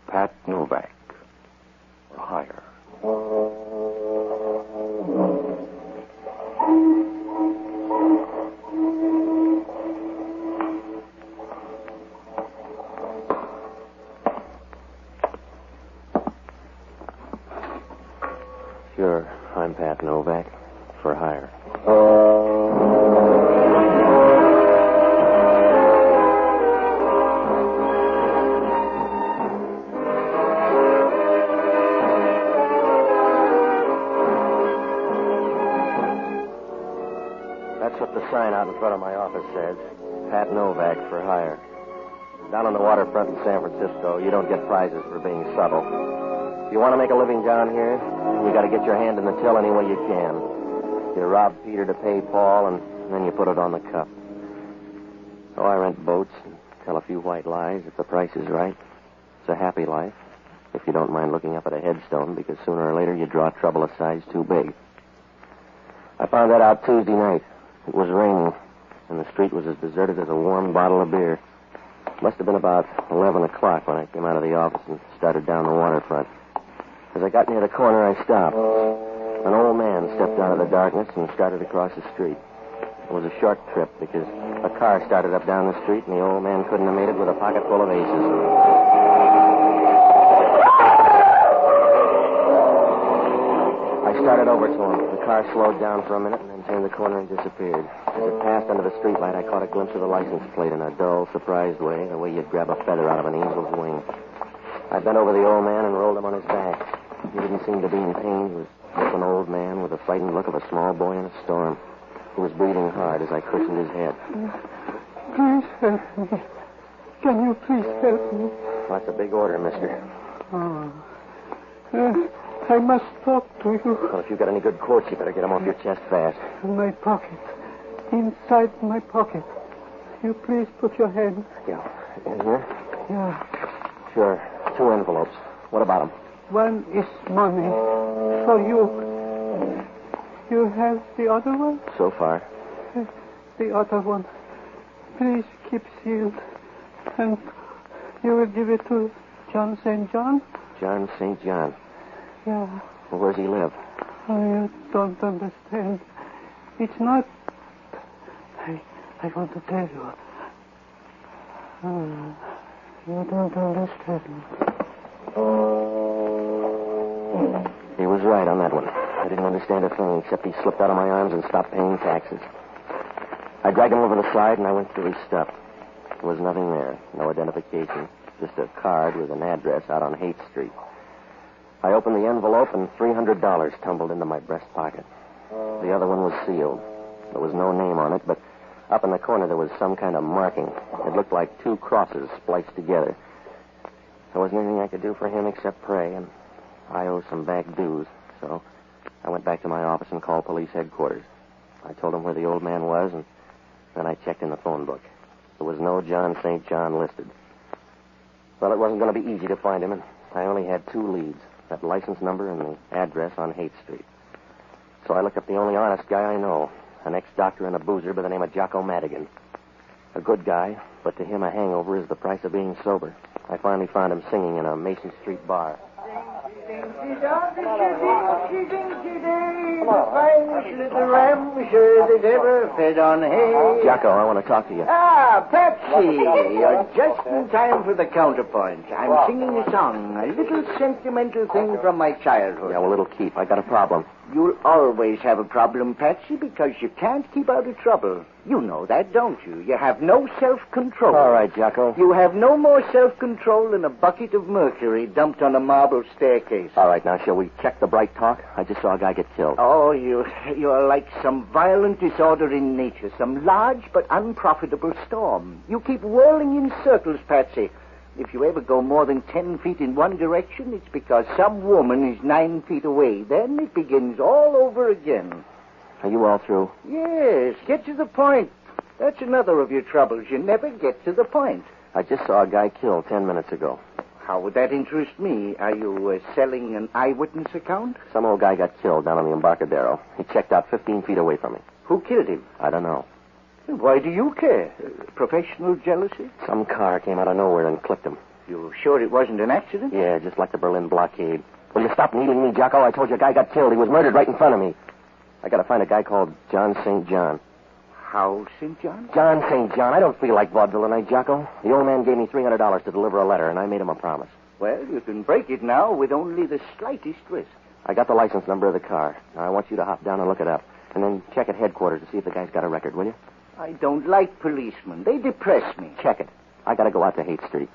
Pat Novak. For hire. Sure, I'm Pat Novak. For hire. That's what the sign out in front of my office says. Pat Novak for hire. Down on the waterfront in San Francisco, you don't get prizes for being subtle. If you want to make a living down here, you got to get your hand in the till any way you can. You rob Peter to pay Paul, and then you put it on the cup. So I rent boats and tell a few white lies if the price is right. It's a happy life, if you don't mind looking up at a headstone, because sooner or later you draw trouble a size too big. I found that out Tuesday night. It was raining, and the street was as deserted as a warm bottle of beer. It must have been about 11 o'clock when I came out of the office and started down the waterfront. As I got near the corner, I stopped. An old man stepped out of the darkness and started across the street. It was a short trip because a car started up down the street, and the old man couldn't have made it with a pocket full of aces. I started over to him. The car slowed down for a minute and then turned the corner and disappeared. As it passed under the streetlight, I caught a glimpse of the license plate in a dull, surprised way, the way you'd grab a feather out of an angel's wing. I bent over the old man and rolled him on his back. He didn't seem to be in pain. He was just an old man with the frightened look of a small boy in a storm. He was breathing hard as I cushioned his head. Please help me. Can you please help me? That's a big order, mister. Oh. I must talk to you. Well, if you've got any good quotes, you better get them off your chest fast. In my pocket. Inside my pocket. You please put your hand. Yeah. In here? Yeah. Sure. 2 envelopes. What about them? One is money for you. You have the other one? So far. The other one. Please keep sealed. And you will give it to John St. John? John St. John. Yeah. Well, where's he live? Oh, you don't understand. It's not... I want to tell you. You don't understand. He was right on that one. I didn't understand a thing, except he slipped out of my arms and stopped paying taxes. I dragged him over the side, and I went through his stuff. There was nothing there. No identification. Just a card with an address out on Haight Street. I opened the envelope, and $300 tumbled into my breast pocket. The other one was sealed. There was no name on it, but up in the corner there was some kind of marking. It looked like 2 crosses spliced together. There wasn't anything I could do for him except pray, and I owe some back dues, so I went back to my office and called police headquarters. I told them where the old man was, and then I checked in the phone book. There was no John St. John listed. Well, it wasn't going to be easy to find him, and I only had 2 leads, that license number and the address on Haight Street. So I looked up the only honest guy I know, an ex-doctor and a boozer by the name of Jocko Madigan. A good guy, but to him a hangover is the price of being sober. I finally found him singing in a Mason Street bar. The finest little ramsher that ever fed on hay. Jocko, I want to talk to you. Ah, Patsy, you're just in time for the counterpoint. I'm singing a song, a little sentimental thing from my childhood. Yeah, well, it'll keep. I got a problem. You'll always have a problem, Patsy, because you can't keep out of trouble. You know that, don't you? You have no self-control. All right, Jocko. You have no more self-control than a bucket of mercury dumped on a marble staircase. All right, now, shall we check the bright talk? I just saw a guy get killed. Oh, you're like some violent disorder in nature, some large but unprofitable storm. You keep whirling in circles, Patsy. If you ever go more than 10 feet in one direction, it's because some woman is 9 feet away. Then it begins all over again. Are you all through? Yes, get to the point. That's another of your troubles. You never get to the point. I just saw a guy killed 10 minutes ago. How would that interest me? Are you selling an eyewitness account? Some old guy got killed down on the Embarcadero. He checked out 15 feet away from me. Who killed him? I don't know. Why do you care? Professional jealousy? Some car came out of nowhere and clipped him. You sure it wasn't an accident? Yeah, just like the Berlin blockade. Will you stop needling me, Jocko? I told you a guy got killed. He was murdered right in front of me. I gotta find a guy called John St. John. How, St. John? John St. John. I don't feel like vaudeville tonight, Jocko. The old man gave me $300 to deliver a letter, and I made him a promise. Well, you can break it now with only the slightest risk. I got the license number of the car. Now, I want you to hop down and look it up. And then check at headquarters to see if the guy's got a record, will you? I don't like policemen. They depress me. Check it. I gotta go out to Haight Street.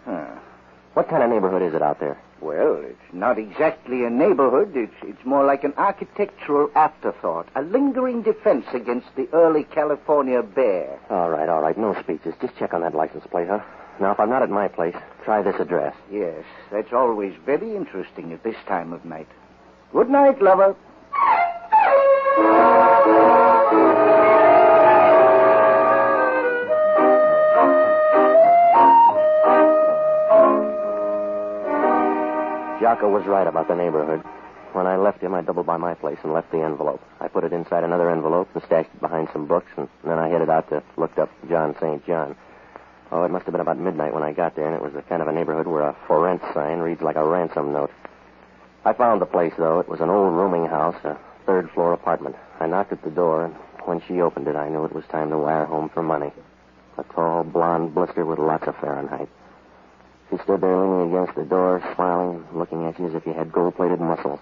What kind of neighborhood is it out there? Well, it's not exactly a neighborhood. It's more like an architectural afterthought, a lingering defense against the early California bear. All right. No speeches. Just check on that license plate, huh? Now, if I'm not at my place, try this address. Yes, that's always very interesting at this time of night. Good night, lover. Jocko was right about the neighborhood. When I left him, I doubled by my place and left the envelope. I put it inside another envelope and stashed it behind some books, and then I headed out to look up John St. John. Oh, it must have been about midnight when I got there, and it was the kind of a neighborhood where a for rent sign reads like a ransom note. I found the place, though. It was an old rooming house, a third-floor apartment. I knocked at the door, and when she opened it, I knew it was time to wire home for money. A tall, blonde blister with lots of Fahrenheit. She stood there leaning against the door, smiling, looking at you as if you had gold-plated muscles.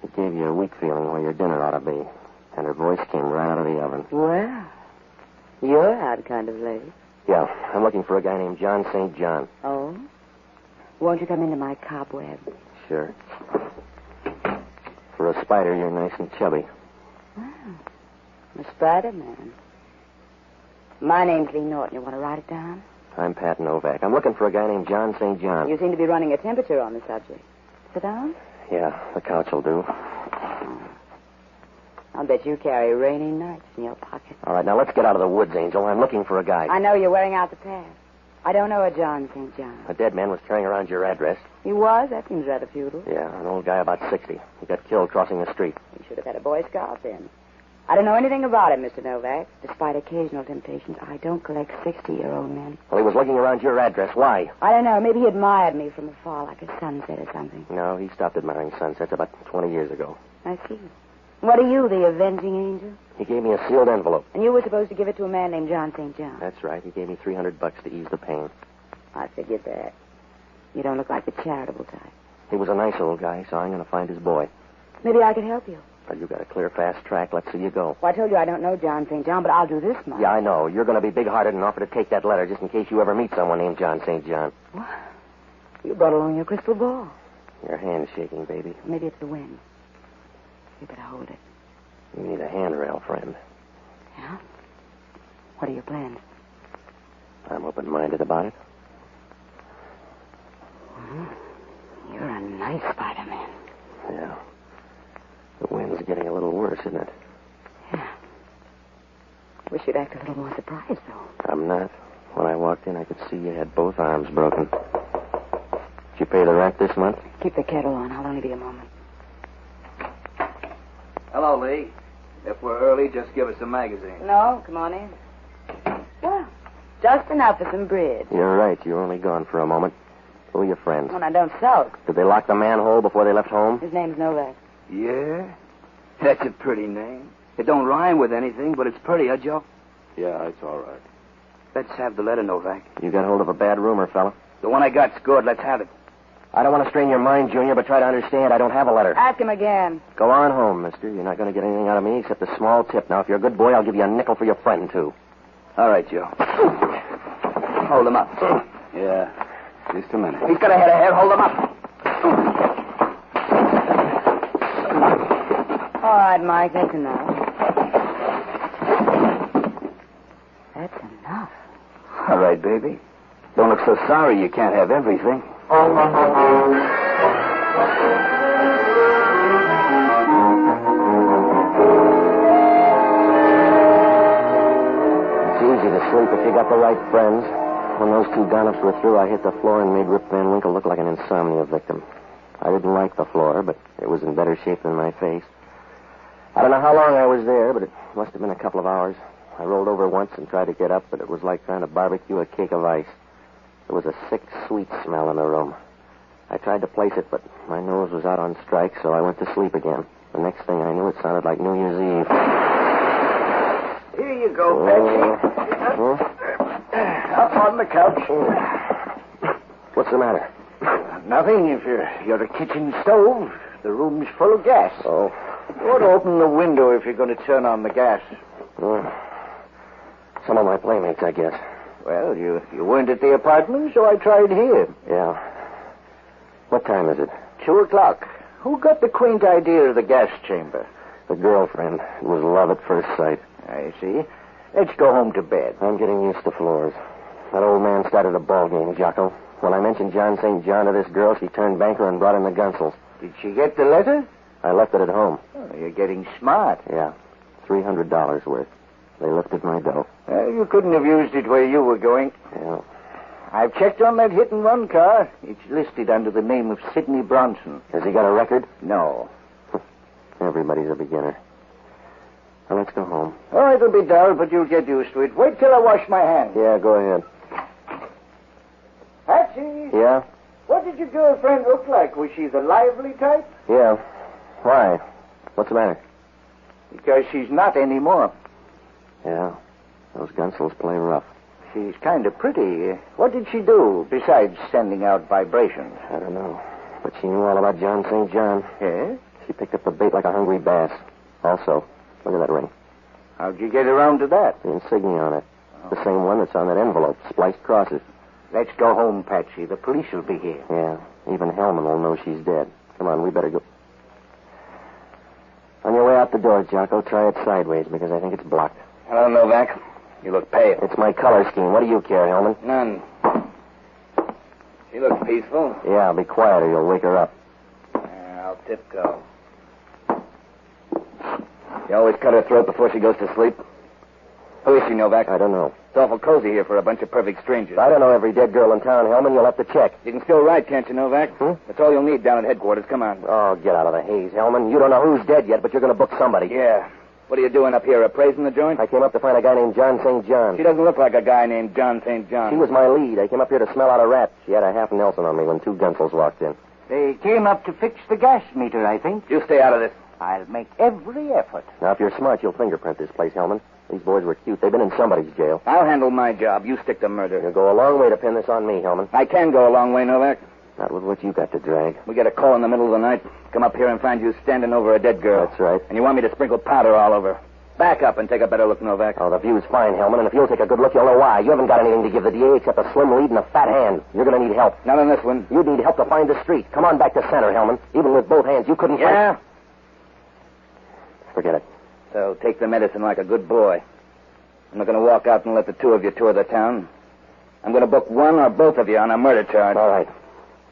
It gave you a weak feeling where your dinner ought to be. And her voice came right out of the oven. Well, you're out kind of late. Yeah, I'm looking for a guy named John St. John. Oh? Won't you come into my cobweb? Sure. For a spider, you're nice and chubby. Wow. I'm a Spider-Man. My name's Lee Norton. You want to write it down? I'm Pat Novak. I'm looking for a guy named John St. John. You seem to be running a temperature on the subject. Sit down. Yeah, the couch will do. I'll bet you carry rainy nights in your pocket. All right, now let's get out of the woods, Angel. I'm looking for a guy. I know you're wearing out the past. I don't know a John St. John. A dead man was carrying around your address. He was? That seems rather feudal. Yeah, an old guy about 60. He got killed crossing the street. You should have had a Boy Scout then. I don't know anything about him, Mr. Novak. Despite occasional temptations, I don't collect 60-year-old men. Well, he was looking around your address. Why? I don't know. Maybe he admired me from afar, like a sunset or something. No, he stopped admiring sunsets about 20 years ago. I see. What are you, the avenging angel? He gave me a sealed envelope. And you were supposed to give it to a man named John St. John. That's right. He gave me $300 to ease the pain. I figured that. You don't look like the charitable type. He was a nice old guy, so I'm going to find his boy. Maybe I could help you. Well, you got a clear, fast track. Let's see you go. Well, I told you I don't know John St. John, but I'll do this much. Yeah, I know. You're going to be big-hearted and offer to take that letter just in case you ever meet someone named John St. John. What? You brought along your crystal ball. Your hand's shaking, baby. Maybe it's the wind. You better hold it. You need a handrail, friend. Yeah? What are your plans? I'm open-minded about it. You're a nice Spider-Man. Yeah. The wind's getting a little worse, isn't it? Yeah. Wish you'd act a little more surprised, though. I'm not. When I walked in, I could see you had both arms broken. Did you pay the rent this month? Keep the kettle on. I'll only be a moment. Hello, Lee. If we're early, just give us a magazine. No, come on in. Well, just enough for some bridge. You're right. You were only gone for a moment. Who are your friends? Well, now, don't sulk. Did they lock the manhole before they left home? His name's Novak. Yeah? That's a pretty name. It don't rhyme with anything, but it's pretty, huh, Joe? Yeah, it's all right. Let's have the letter, Novak. You got hold of a bad rumor, fella. The one I got's good. Let's have it. I don't want to strain your mind, Junior, but try to understand. I don't have a letter. Ask him again. Go on home, mister. You're not going to get anything out of me except a small tip. Now, if you're a good boy, I'll give you a nickel for your friend, too. All right, Joe. Hold him up. Yeah, just a minute. He's got a head of hair. Hold him up. All right, Mike, that's enough. That's enough. All right, baby. Don't look so sorry you can't have everything. It's easy to sleep if you got the right friends. When those two dollops were through, I hit the floor and made Rip Van Winkle look like an insomnia victim. I didn't like the floor, but it was in better shape than my face. I don't know how long I was there, but it must have been a couple of hours. I rolled over once and tried to get up, but it was like trying to barbecue a cake of ice. There was a sick, sweet smell in the room. I tried to place it, but my nose was out on strike, so I went to sleep again. The next thing I knew, it sounded like New Year's Eve. Here you go, Patsy. Up on the couch. What's the matter? Nothing. If you're a kitchen stove, the room's full of gas. Oh. You ought to open the window if you're going to turn on the gas. Some of my playmates, I guess. Well, you weren't at the apartment, so I tried here. Yeah. What time is it? 2:00. Who got the quaint idea of the gas chamber? The girlfriend. It was love at first sight. I see. Let's go home to bed. I'm getting used to floors. That old man started a ball game, Jocko. When I mentioned John St. John to this girl, she turned banker and brought in the Gunsels. Did she get the letter? I left it at home. Oh, you're getting smart. Yeah. $300 worth. They lifted my dough. You couldn't have used it where you were going. Yeah. I've checked on that hit-and-run car. It's listed under the name of Sidney Bronson. Has he got a record? No. Everybody's a beginner. Now, let's go home. Oh, it'll be dull, but you'll get used to it. Wait till I wash my hands. Yeah, go ahead. Patsy! Yeah? What did your girlfriend look like? Was she the lively type? Yeah. Why? What's the matter? Because she's not anymore. Yeah. Those Gunsels play rough. She's kind of pretty. What did she do besides sending out vibrations? I don't know. But she knew all about John St. John. Yeah? She picked up the bait like a hungry bass. Also, look at that ring. How'd you get around to that? The insignia on it. The same one that's on that envelope. Spliced crosses. Let's go home, Patsy. The police will be here. Yeah. Even Hellman will know she's dead. Come on, we better go. On your way out the door, Jocko, try it sideways because I think it's blocked. Hello, Novak. You look pale. It's my color scheme. What do you care, Hellman? None. She looks peaceful. Yeah, be quiet or you'll wake her up. I'll tiptoe. You always cut her throat before she goes to sleep? Who is she, Novak? I don't know. It's awful cozy here for a bunch of perfect strangers. I don't know every dead girl in town, Hellman. You'll have to check. You can still ride, can't you, Novak? That's all you'll need down at headquarters. Come on. Oh, get out of the haze, Hellman. You don't know who's dead yet, but you're going to book somebody. Yeah. What are you doing up here, appraising the joint? I came up to find a guy named John St. John. She doesn't look like a guy named John St. John. She was my lead. I came up here to smell out a rat. She had a half Nelson on me when 2 Gunsels walked in. They came up to fix the gas meter, I think. You stay out of this. I'll make every effort. Now, if you're smart, you'll fingerprint this place, Hellman. These boys were cute. They've been in somebody's jail. I'll handle my job. You stick to murder. You'll go a long way to pin this on me, Hellman. I can go a long way, Novak. Not with what you got to drag. We get a call in the middle of the night. Come up here and find you standing over a dead girl. That's right. And you want me to sprinkle powder all over. Back up and take a better look, Novak. Oh, the view's fine, Hellman, and if you'll take a good look, you'll know why. You haven't got anything to give the DA except a slim lead and a fat hand. You're going to need help. Not on this one. You need help to find the street. Come on back to center, Hellman. Even with both hands, you couldn't Yeah? find... Forget it. So take the medicine like a good boy. I'm not going to walk out and let the 2 of you tour the town. I'm going to book one or both of you on a murder charge. All right.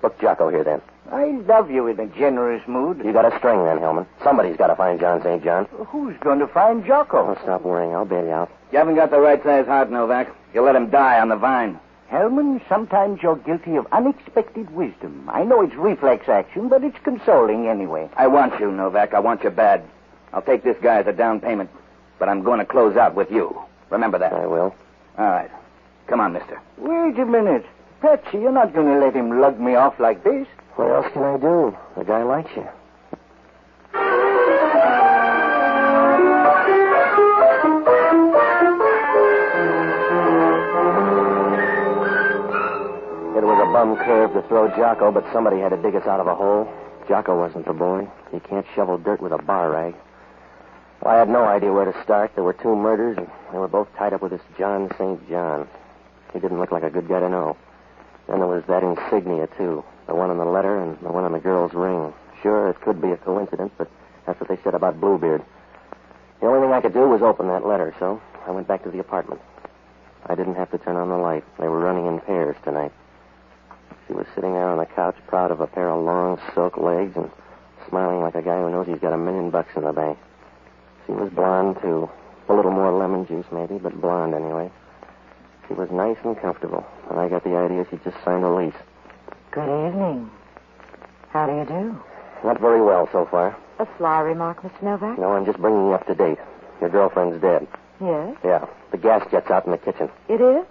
Book Jocko here, then. I love you in a generous mood. You got a string, then, Hellman. Somebody's got to find John St. John. Who's going to find Jocko? Oh, stop worrying. I'll bail you out. You haven't got the right size heart, Novak. You let him die on the vine. Hellman, sometimes you're guilty of unexpected wisdom. I know it's reflex action, but it's consoling anyway. I want you, Novak. I want you bad. I'll take this guy as a down payment, but I'm going to close out with you. Remember that. I will. All right. Come on, mister. Wait a minute. Patsy, you're not going to let him lug me off like this. What else can I do? The guy likes you. It was a bum curve to throw Jocko, but somebody had to dig us out of a hole. Jocko wasn't the boy. You can't shovel dirt with a bar rag. Well, I had no idea where to start. There were 2 murders, and they were both tied up with this John St. John. He didn't look like a good guy to know. Then there was that insignia, too. The one on the letter and the one on the girl's ring. Sure, it could be a coincidence, but that's what they said about Bluebeard. The only thing I could do was open that letter, so I went back to the apartment. I didn't have to turn on the light. They were running in pairs tonight. She was sitting there on the couch, proud of a pair of long silk legs and smiling like a guy who knows he's got $1 million in the bank. She was blonde, too. A little more lemon juice, maybe, but blonde anyway. She was nice and comfortable, and I got the idea she'd just signed a lease. Good evening. How do you do? Not very well so far. A sly remark, Mr. Novak? No, I'm just bringing you up to date. Your girlfriend's dead. Yes? Yeah. The gas jet's out in the kitchen. It is?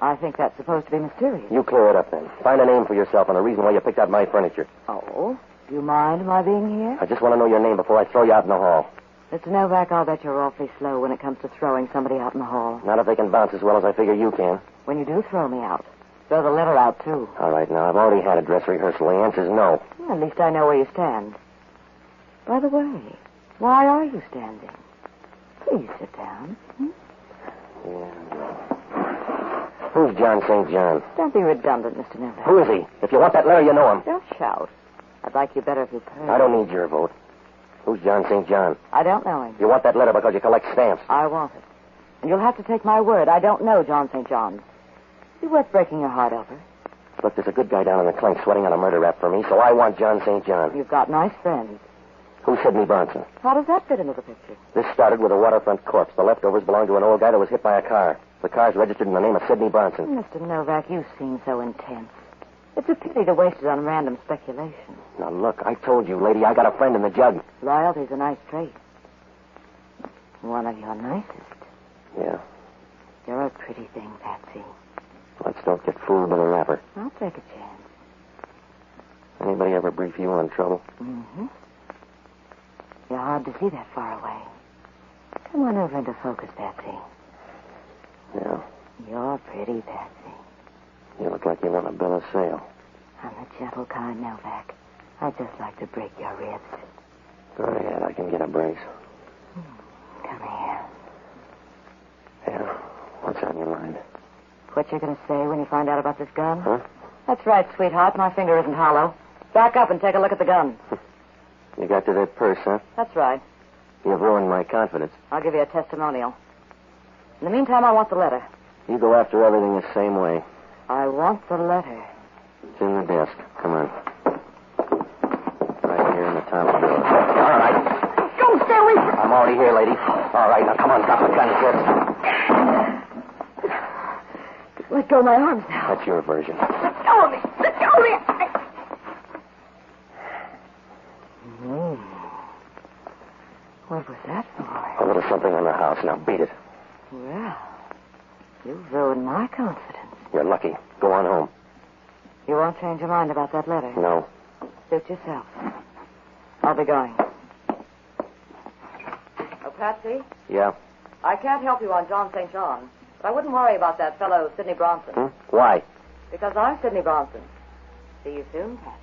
I think that's supposed to be mysterious. You clear it up then. Find a name for yourself and a reason why you picked out my furniture. Oh? Do you mind my being here? I just want to know your name before I throw you out in the hall. Mr. Novak, I'll bet you're awfully slow when it comes to throwing somebody out in the hall. Not if they can bounce as well as I figure you can. When you do throw me out, throw the letter out, too. All right, now, I've already had a dress rehearsal. The answer's no. Well, at least I know where you stand. By the way, why are you standing? Please sit down. Yeah. Who's John St. John? Don't be redundant, Mr. Novak. Who is he? If you want that letter, you know him. Don't shout. I'd like you better if you purred. I don't need your vote. Who's John St. John? I don't know him. You want that letter because you collect stamps. I want it. And you'll have to take my word. I don't know John St. John. Is it worth breaking your heart over? Look, there's a good guy down in the clink sweating on a murder rap for me, so I want John St. John. You've got nice friends. Who's Sidney Bronson? How does that fit into the picture? This started with a waterfront corpse. The leftovers belonged to an old guy that was hit by a car. The car's registered in the name of Sidney Bronson. Mr. Novak, you seem so intense. It's a pity to waste it on random speculation. Now, look, I told you, lady, I got a friend in the jug. Loyalty's a nice trait. One of your nicest. Yeah. You're a pretty thing, Patsy. Let's don't get fooled by the rapper. I'll take a chance. Anybody ever brief you on trouble? Mm-hmm. You're hard to see that far away. Come on over into focus, Patsy. Yeah. You're pretty, Patsy. You look like you want a bill of sale. I'm a gentle kind, Novak. I'd just like to break your ribs. Go ahead, I can get a brace. Come here. Yeah. What's on your mind? What you going to say when you find out about this gun? Huh? That's right, sweetheart. My finger isn't hollow. Back up and take a look at the gun. You got to that purse, huh? That's right. You've ruined my confidence. I'll give you a testimonial. In the meantime, I want the letter. You go after everything the same way. I want the letter. It's in the desk. Come on. Right here in the top drawer. All right. Don't stay away from... I'm already here, lady. All right, now come on, drop the gun, kid. Let go of my arms now. That's your version. Let go of me. Let go of me. What was that for? A little something on the house. Now beat it. Well, you've ruined my confidence. You're lucky. Go on home. You won't change your mind about that letter? No. Suit yourself. I'll be going. Oh, Patsy? Yeah? I can't help you on John St. John, but I wouldn't worry about that fellow, Sidney Bronson. Why? Because I'm Sidney Bronson. See you soon, Patsy.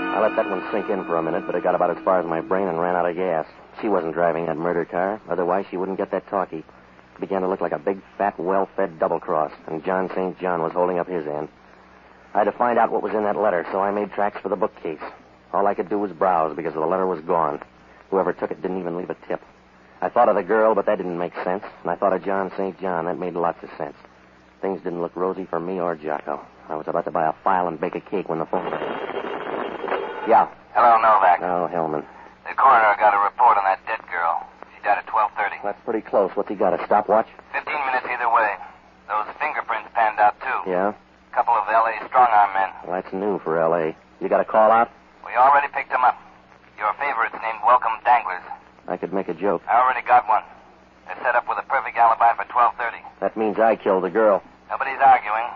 I let that one sink in for a minute, but it got about as far as my brain and ran out of gas. She wasn't driving that murder car. Otherwise, she wouldn't get that talkie. It began to look like a big, fat, well-fed double-cross, and John St. John was holding up his end. I had to find out what was in that letter, so I made tracks for the bookcase. All I could do was browse because the letter was gone. Whoever took it didn't even leave a tip. I thought of the girl, but that didn't make sense. And I thought of John St. John. That made lots of sense. Things didn't look rosy for me or Jocko. I was about to buy a file and bake a cake when the phone rang. Yeah. Hello, Novak. Oh, Hellman. The coroner got a report on that dead girl. She died at 12:30. That's pretty close. What's he got, a stopwatch? 15 minutes either way. Those fingerprints panned out, too. Yeah? A couple of L.A. strong-arm men. Well, that's new for L.A. You got a call out? We already picked them up. Your favorite's named Welcome Danglers. I could make a joke. I already got one. They're set up with a perfect alibi for 12:30. That means I killed the girl. Nobody's arguing.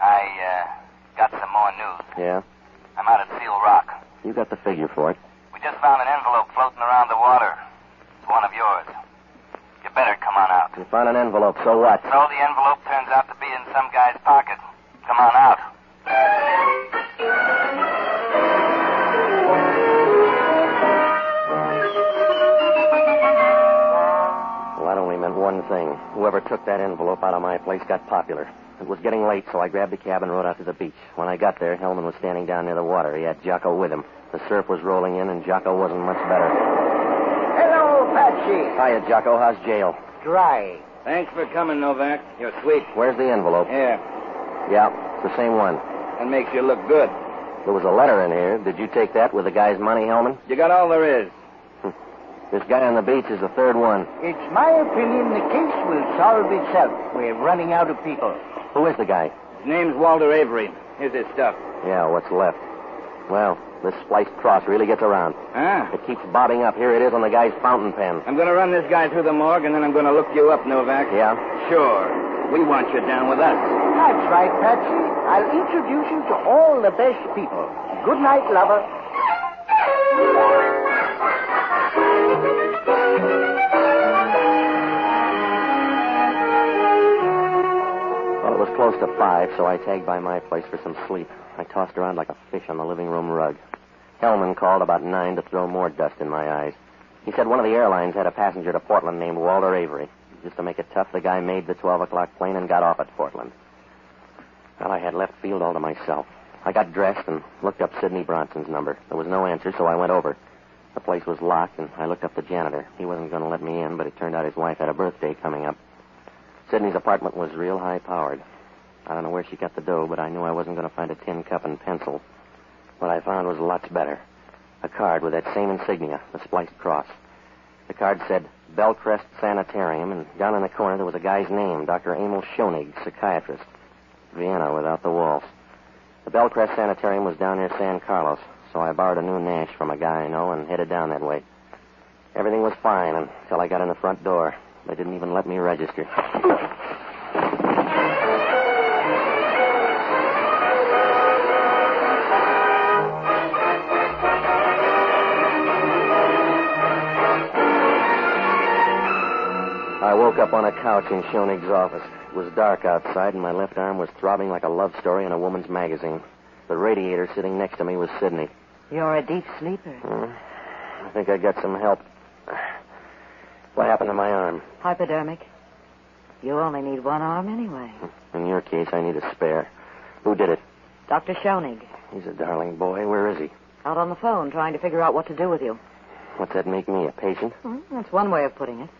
I got some more news. Yeah? I'm out at Seal Rock. You got the figure for it. We just found an envelope floating around the water. It's one of yours. You better come on out. You found an envelope, so what? So the envelope turns out to be in some guy's pocket. Come on out. Well, that only meant one thing. Whoever took that envelope out of my place got popular. It was getting late, so I grabbed a cab and rode out to the beach. When I got there, Hellman was standing down near the water. He had Jocko with him. The surf was rolling in, and Jocko wasn't much better. Hello, Patsy. Hiya, Jocko. How's jail? Dry. Thanks for coming, Novak. You're sweet. Where's the envelope? Here. Yeah, it's the same one. That makes you look good. There was a letter in here. Did you take that with the guy's money, Hellman? You got all there is. This guy on the beach is the third one. It's my opinion the case will solve itself. We're running out of people. Who is the guy? His name's Walter Avery. Here's this stuff. Yeah, what's left? Well, this spliced cross really gets around. Huh? It keeps bobbing up. Here it is on the guy's fountain pen. I'm going to run this guy through the morgue, and then I'm going to look you up, Novak. Yeah? Sure. We want you down with us. That's right, Patsy. I'll introduce you to all the best people. Good night, lover. Well, it was close to 5, so I tagged by my place for some sleep. I tossed around like a fish on the living room rug. Hellman called about 9 to throw more dust in my eyes. He said one of the airlines had a passenger to Portland named Walter Avery. Just to make it tough, the guy made the 12 o'clock plane and got off at Portland. Well, I had left field all to myself. I got dressed and looked up Sidney Bronson's number. There was no answer, so I went over. The place was locked, and I looked up the janitor. He wasn't going to let me in, but it turned out his wife had a birthday coming up. Sidney's apartment was real high-powered. I don't know where she got the dough, but I knew I wasn't going to find a tin cup and pencil. What I found was lots better. A card with that same insignia, the spliced cross. The card said Bellcrest Sanitarium, and down in the corner there was a guy's name, Dr. Emil Schoenig, psychiatrist. Vienna without the waltz. The Bellcrest Sanitarium was down near San Carlos, so I borrowed a new Nash from a guy I know and headed down that way. Everything was fine until I got in the front door. They didn't even let me register. I woke up on a couch in Schoenig's office. It was dark outside, and my left arm was throbbing like a love story in a woman's magazine. The radiator sitting next to me was Sidney. You're a deep sleeper. I think I got some help. What happened to my arm? Hypodermic. You only need one arm anyway. In your case, I need a spare. Who did it? Dr. Schoenig. He's a darling boy. Where is he? Out on the phone trying to figure out what to do with you. What's that make me, a patient? That's one way of putting it.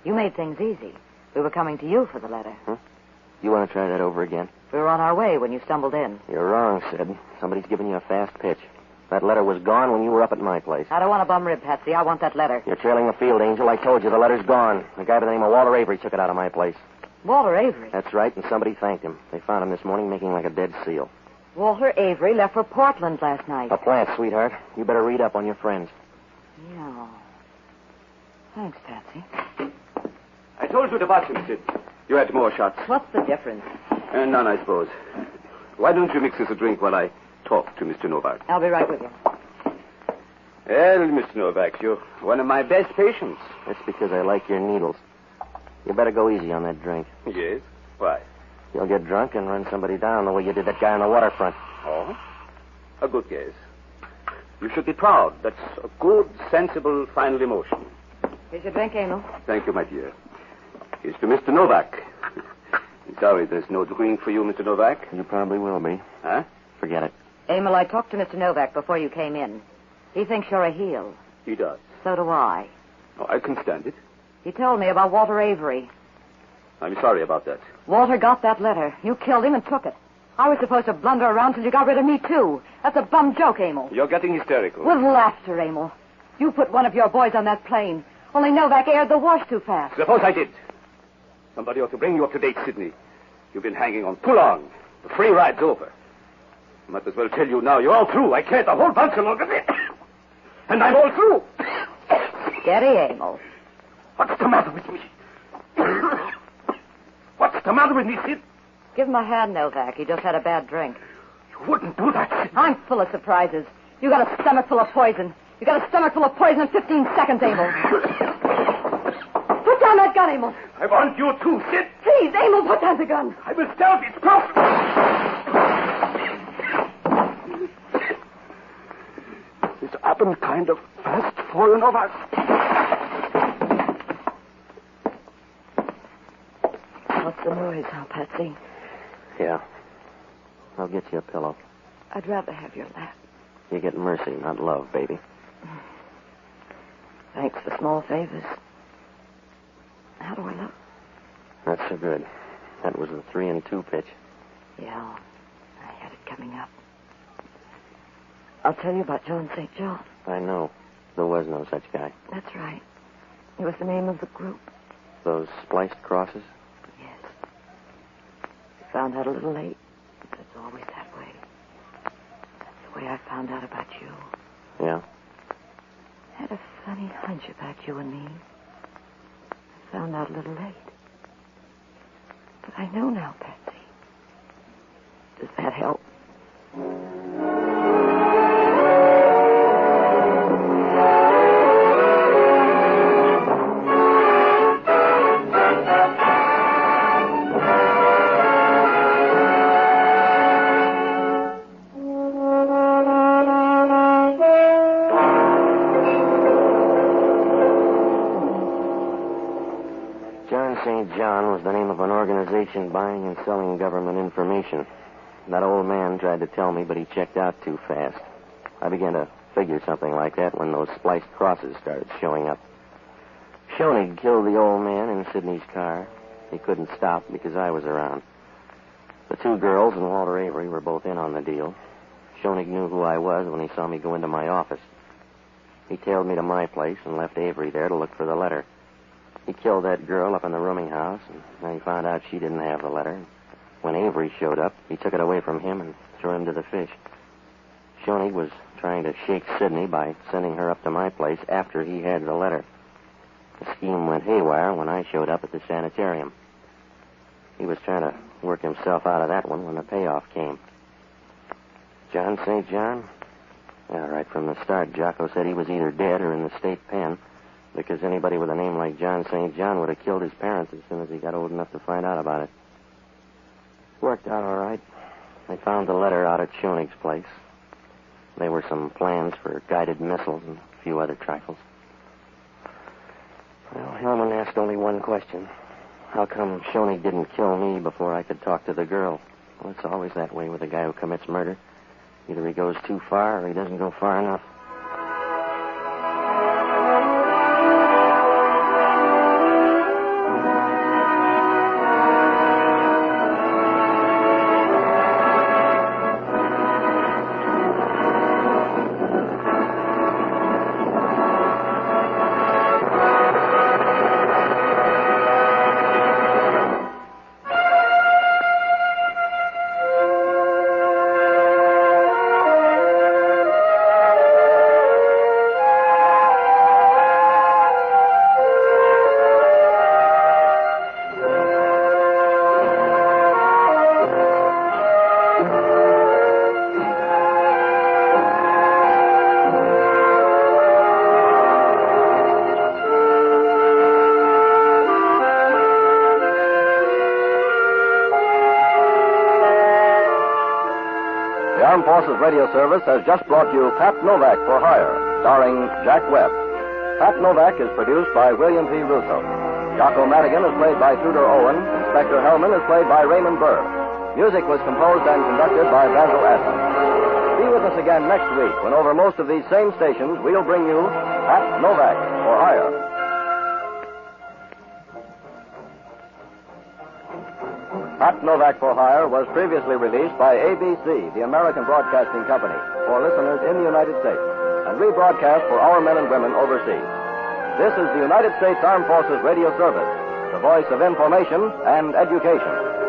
You made things easy. We were coming to you for the letter. You want to try that over again? We were on our way when you stumbled in. You're wrong, Sid. Somebody's giving you a fast pitch. That letter was gone when you were up at my place. I don't want a bum rib, Patsy. I want that letter. You're trailing the field, Angel. I told you the letter's gone. A guy by the name of Walter Avery took it out of my place. Walter Avery? That's right, and somebody thanked him. They found him this morning making like a dead seal. Walter Avery left for Portland last night. A plant, sweetheart. You better read up on your friends. Yeah. Thanks, Patsy. I told you to watch him, Sid. You had more shots. What's the difference? None, I suppose. Why don't you mix us a drink while I talk to Mr. Novak? I'll be right with you. Well, Mr. Novak, you're one of my best patients. That's because I like your needles. You better go easy on that drink. Yes? Why? You'll get drunk and run somebody down the way you did that guy on the waterfront. Oh? A good guess. You should be proud. That's a good, sensible, final emotion. Here's your drink, Emil. Thank you, my dear. Here's to Mr. Novak. Sorry there's no drink for you, Mr. Novak. You probably will be. Huh? Forget it. Emil, I talked to Mr. Novak before you came in. He thinks you're a heel. He does. So do I. Oh, I can stand it. He told me about Walter Avery. I'm sorry about that. Walter got that letter. You killed him and took it. I was supposed to blunder around till you got rid of me, too. That's a bum joke, Emil. You're getting hysterical. With laughter, Emil. You put one of your boys on that plane. Only Novak aired the wash too fast. Suppose I did. Somebody ought to bring you up to date, Sidney. You've been hanging on too long. The free ride's over. I might as well tell you now, you're all through. I can't a whole bunch of longer. And I'm all through. Steady, Emil. What's the matter with me? What's the matter with me, Sid? Give him a hand, Novak. He just had a bad drink. You wouldn't do that, Sid. I'm full of surprises. You got a stomach full of poison. You got a stomach full of poison in 15 seconds, Emil. Put down that gun, Emil. I want you to, Sid. Please, Emil, put down the gun. I will stop it. Stop. This happened kind of fast for you, Novak. What's the noise, huh, Patsy? Yeah. I'll get you a pillow. I'd rather have your lap. You get mercy, not love, baby. Thanks for small favors. How do I look? Not so good. That was the 3-2 pitch. Yeah, I had it coming up. I'll tell you about John St. John. I know. There was no such guy. That's right. It was the name of the group. Those spliced crosses? Yes. Found out a little late. But it's always that way. way I found out about you. Yeah? Had a funny hunch about you and me. I found out a little late. But I know now, Patsy. Does that help? St. John was the name of an organization buying and selling government information. That old man tried to tell me, but he checked out too fast. I began to figure something like that when those spliced crosses started showing up. Schoenig killed the old man in Sidney's car. He couldn't stop because I was around. The two girls and Walter Avery were both in on the deal. Schoenig knew who I was when he saw me go into my office. He tailed me to my place and left Avery there to look for the letter. He killed that girl up in the rooming house, and then he found out she didn't have the letter. When Avery showed up, he took it away from him and threw him to the fish. Schoenig was trying to shake Sidney by sending her up to my place after he had the letter. The scheme went haywire when I showed up at the sanitarium. He was trying to work himself out of that one when the payoff came. John St. John? Yeah, right from the start, Jocko said he was either dead or in the state pen, because anybody with a name like John St. John would have killed his parents as soon as he got old enough to find out about it. Worked out all right. I found the letter out at Schoenig's place. There were some plans for guided missiles and a few other trifles. Well, Hellman asked only one question. How come Schoenig didn't kill me before I could talk to the girl? Well, it's always that way with a guy who commits murder. Either he goes too far or he doesn't go far enough. Armed Forces Radio Service has just brought you Pat Novak for Hire, starring Jack Webb. Pat Novak is produced by William P. Russo. Jocko Madigan is played by Tudor Owen. Inspector Hellman is played by Raymond Burr. Music was composed and conducted by Basil Aston. Be with us again next week when over most of these same stations we'll bring you Pat Novak for Hire. Pat Novak for Hire was previously released by ABC, the American Broadcasting Company, for listeners in the United States, and rebroadcast for our men and women overseas. This is the United States Armed Forces Radio Service, the voice of information and education.